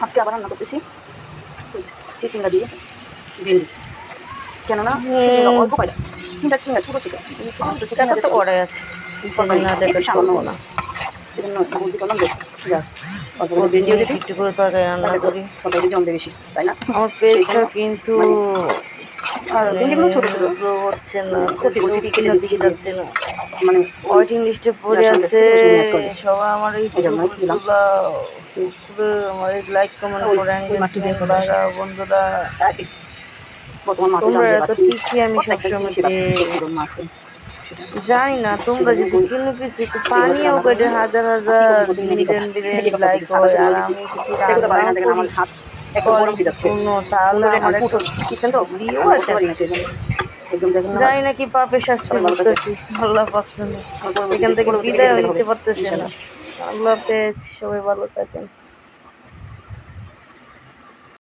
আজকে আবার রান্না করতেছি চিচিঙ্গা দিয়ে ভেন্ডি, কেননা চিচিঙ্গা অল্প পাইলাম, তিনটা চিচিঙ্গা ছোটো ছিল, চিকেন তো কড়াই আছে, একটু সামান্য না, সেজন্য বুদ্ধি করলাম যে ভেন্ডিও দিতে একটু করে তরকারি রান্না করি। তরকারি জমবে বেশি, তাই না? আমার পেজটা কিন্তু আর ভেন্ডিগুলো ছোটো ছোটো গ্রো হচ্ছে না, কচি কেটে দিচ্ছি, যাচ্ছে না, মানে ওয়েটিং লিস্টে পড়ে আছে। সবাই আমার এই আমার লাইক কমেন্ট করে এঙ্গেজমেন্ট বাড়াও বন্ধুরা। তোমরা এত কি আমি সবসময় জানি না, তোমরা যদি কোনো কিছু একটু পানিও করে হাজার হাজার লাইক হয়, আর আমি কিছু তাহলে আমার জানি না কি পাপের শাস্তি করতেছি, আল্লাহ পাক এখান থেকে বিদায় নিতে পারতেছে না। আল্লাহ হাফেজ, সবাই ভালো থাকেন।